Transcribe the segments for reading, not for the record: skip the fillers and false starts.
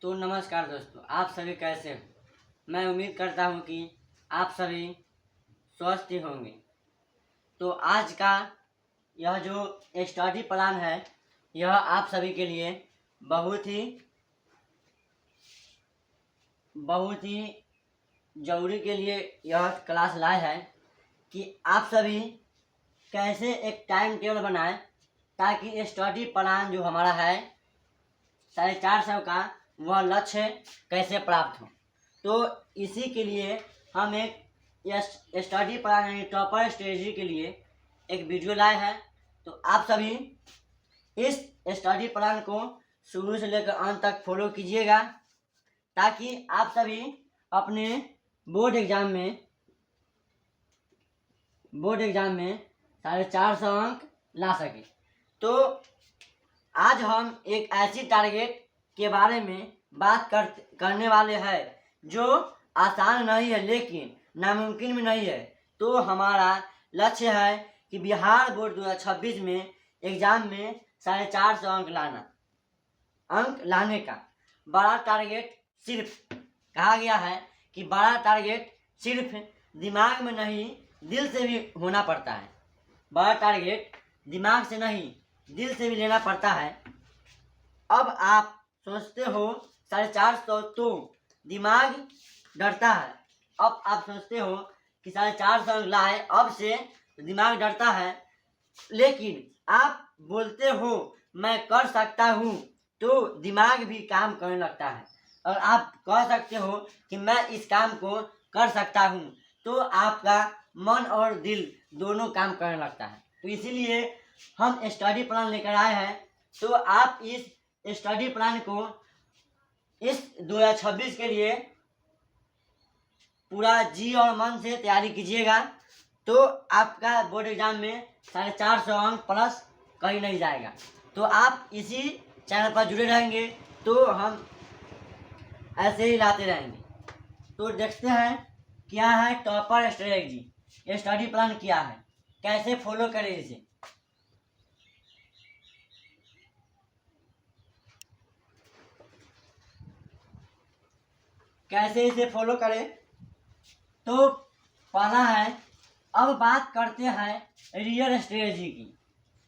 तो नमस्कार दोस्तों, आप सभी कैसे हो। मैं उम्मीद करता हूं कि आप सभी स्वस्थ ही होंगे। तो आज का यह जो स्टडी प्लान है, यह आप सभी के लिए बहुत ही ज़रूरी के लिए यह क्लास लाए है कि आप सभी कैसे एक टाइम टेबल बनाएं ताकि स्टडी प्लान जो हमारा है 450 का, वह लक्ष्य कैसे प्राप्त हो। तो इसी के लिए हम एक स्टडी प्लान यानी टॉपर स्ट्रेटजी के लिए एक वीडियो लाए हैं। तो आप सभी इस स्टडी प्लान को शुरू से लेकर अंत तक फॉलो कीजिएगा ताकि आप सभी अपने बोर्ड एग्जाम में 450 अंक ला सके। तो आज हम एक ऐसी टारगेट के बारे में बात करने वाले हैं जो आसान नहीं है लेकिन नामुमकिन भी नहीं है। तो हमारा लक्ष्य है कि बिहार बोर्ड 2026 में एग्जाम में 450 अंक लाने का बड़ा टारगेट सिर्फ कहा गया है कि बड़ा टारगेट सिर्फ दिमाग में नहीं दिल से भी होना पड़ता है। बड़ा टारगेट दिमाग से नहीं दिल से भी लेना पड़ता है। अब आप सोचते हो 450 तो दिमाग डरता है। अब आप सोचते हो कि 450 अंक लाए, अब से दिमाग डरता है, लेकिन आप बोलते हो मैं कर सकता हूँ तो दिमाग भी काम करने लगता है। और आप कह सकते हो कि मैं इस काम को कर सकता हूँ तो आपका मन और दिल दोनों काम करने लगता है। तो इसीलिए हम स्टडी प्लान लेकर आए हैं। तो आप इस स्टडी प्लान को इस 2026 के लिए पूरा जी और मन से तैयारी कीजिएगा। तो आपका बोर्ड एग्जाम में 450 अंक प्लस कहीं नहीं जाएगा। तो आप इसी चैनल पर जुड़े रहेंगे तो हम ऐसे ही लाते रहेंगे। तो देखते हैं क्या है टॉपर स्ट्रेटजी, ये स्टडी प्लान क्या है, कैसे फॉलो करें इसे। कैसे इसे फॉलो करें, तो पहला है, अब बात करते हैं रियल स्ट्रेटजी की।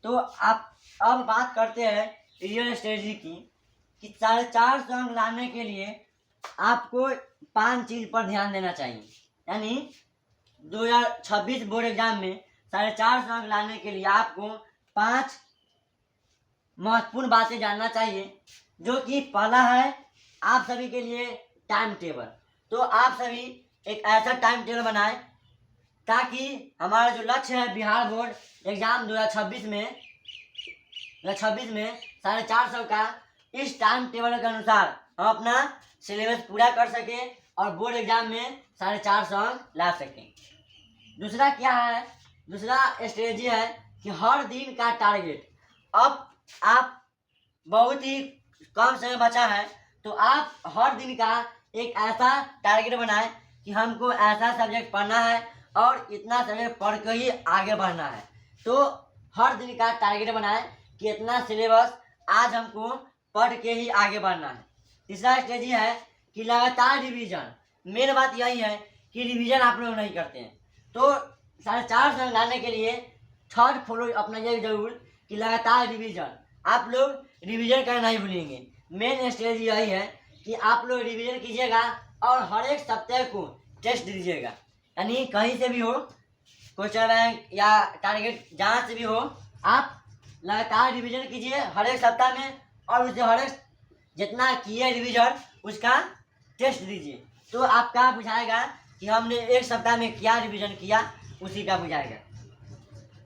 तो आप अब बात करते हैं रियल स्ट्रेटजी की कि 450 अंक लाने के लिए आपको 5 चीज़ पर ध्यान देना चाहिए। यानी 2026 बोर्ड एग्जाम में 450 अंक लाने के लिए आपको 5 महत्वपूर्ण बातें जानना चाहिए। जो कि पहला है आप सभी के लिए टाइम टेबल। तो आप सभी एक ऐसा टाइम टेबल बनाएं ताकि हमारा जो लक्ष्य है बिहार बोर्ड एग्जाम 2026 में 450 का, इस टाइम टेबल के अनुसार हम अपना सिलेबस पूरा कर सकें और बोर्ड एग्जाम में 450 अंक ला सकें। दूसरा क्या है, दूसरा स्ट्रेटजी है कि हर दिन का टारगेट। अब आप बहुत ही कम समय बचा है तो आप हर दिन का एक ऐसा टारगेट बनाएं कि हमको ऐसा सब्जेक्ट पढ़ना है और इतना सब्जेक्ट पढ़ के ही आगे बढ़ना है। तो हर दिन का टारगेट बनाएं कि इतना सिलेबस आज हमको पढ़ के ही आगे बढ़ना है। तीसरा स्ट्रेटजी है कि लगातार रिवीजन। मेन बात यही है कि रिवीजन आप लोग नहीं करते हैं। तो 450 अंक लाने के लिए थर्ड फॉलो अपना ये जरूर कि लगातार रिवीजन। आप लोग रिवीजन करना नहीं भूलेंगे। मेन स्ट्रेटजी यही है कि आप लोग रिवीजन कीजिएगा और हर एक सप्ताह को टेस्ट दीजिएगा। यानी कहीं से भी हो, क्वेश्चन बैंक या टारगेट जहाँ से भी हो, आप लगातार रिवीजन कीजिए हर एक सप्ताह में और उसे हर एक जितना किए रिवीजन उसका टेस्ट दीजिए। तो आपका बुझाएगा कि हमने एक सप्ताह में क्या रिवीजन किया, उसी का बुझाएगा।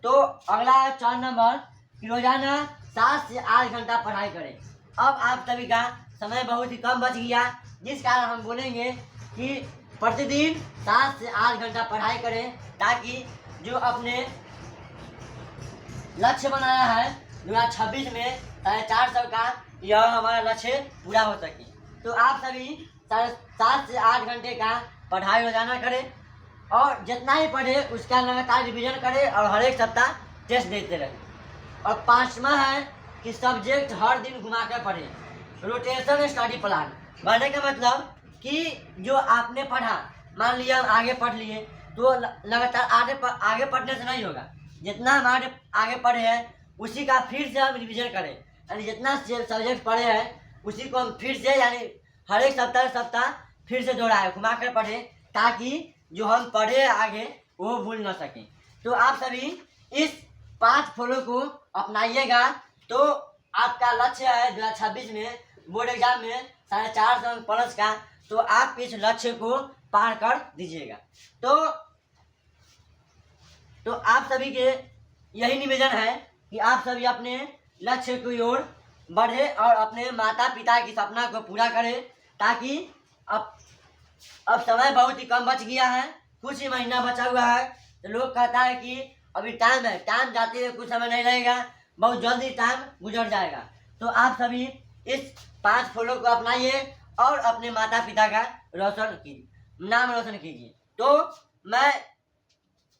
तो अगला 4 नंबर कि रोजाना 7 से 8 घंटा पढ़ाई करें। अब आप सभी का समय बहुत ही कम बच गया, जिस कारण हम बोलेंगे कि प्रतिदिन 7 से 8 घंटा पढ़ाई करें ताकि जो अपने लक्ष्य बनाया है 2026 में 450 का, यह हमारा लक्ष्य पूरा हो सके। तो आप सभी 7 से 8 घंटे का पढ़ाई रोजाना करें और जितना ही पढ़े उसका लगातार रिवीजन करें और हर एक सप्ताह टेस्ट देते रहें। और 5वां है कि सब्जेक्ट हर दिन घुमा कर पढ़ें। रोटेशन स्टडी प्लान बढ़ने का मतलब कि जो आपने पढ़ा, मान लिया हम आगे पढ़ लिए तो लगातार आगे पढ़ने से नहीं होगा। जितना हम आगे पढ़े हैं उसी का फिर से हम रिवीजन करें, यानी जितना सब्जेक्ट पढ़े हैं उसी को हम फिर से, यानी हर एक सप्ताह फिर से दोहराए घुमा कर पढ़े, ताकि जो हम पढ़े आगे वो भूल ना सकें। तो आप सभी इस 5 फॉलो को अपनाइएगा, तो आपका लक्ष्य है 2026 में बोर्ड एग्जाम में 450 अंक प्लस का, तो आप इस लक्ष्य को पार कर दीजिएगा। तो आप सभी के यही निवेदन है कि आप सभी अपने लक्ष्य की ओर बढ़े और अपने माता पिता की सपना को पूरा करें, ताकि अब समय बहुत ही कम बच गया है, कुछ ही महीना बचा हुआ है। तो लोग कहता है कि अभी टाइम है, टाइम जाते हुए कुछ समय नहीं रहेगा, बहुत जल्दी टाइम गुजर जाएगा। तो आप सभी इस 5 फॉलो को अपनाइए और अपने माता पिता का नाम रोशन कीजिए। तो मैं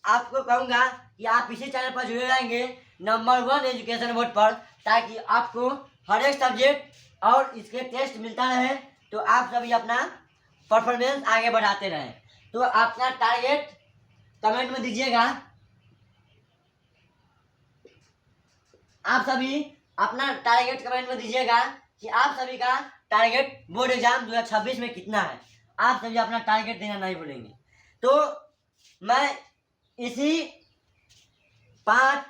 आपको कहूँगा कि आप इसी चैनल पर जुड़े रहेंगे नंबर 1 एजुकेशन बोर्ड पर, ताकि आपको हर एक सब्जेक्ट और इसके टेस्ट मिलता रहे, तो आप सभी अपना परफॉर्मेंस आगे बढ़ाते रहें। तो अपना टारगेट कमेंट में दीजिएगा। आप सभी अपना टारगेट कमेंट में दीजिएगा कि आप सभी का टारगेट बोर्ड एग्जाम 2026 में कितना है। आप सभी अपना टारगेट देना नहीं भूलेंगे। तो मैं इसी 5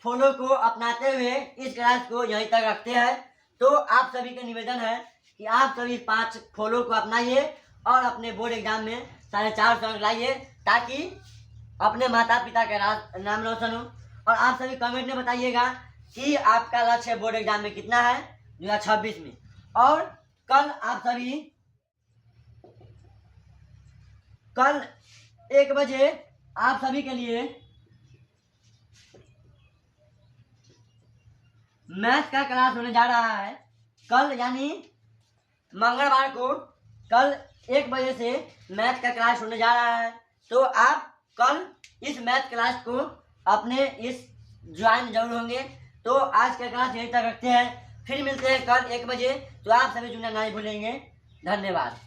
फॉलो को अपनाते हुए इस क्लास को यहीं तक रखते हैं। तो आप सभी का निवेदन है कि आप सभी 5 फॉलो को अपनाइए और अपने बोर्ड एग्जाम में 450 अंक लाइए, ताकि अपने माता पिता का नाम रोशन हो। और आप सभी कमेंट में बताइएगा कि आपका लक्ष्य बोर्ड एग्जाम में कितना है 2026 में। और कल 1 बजे आप सभी के लिए मैथ का क्लास होने जा रहा है। कल यानी मंगलवार को कल 1 बजे से मैथ का क्लास होने जा रहा है। तो आप कल इस मैथ क्लास को अपने इस ज्वाइन जरूर होंगे। तो आज का क्लास यहीं तक रखते हैं, फिर मिलते हैं कल 1 बजे। तो आप सभी जुड़ना नहीं भूलेंगे। धन्यवाद।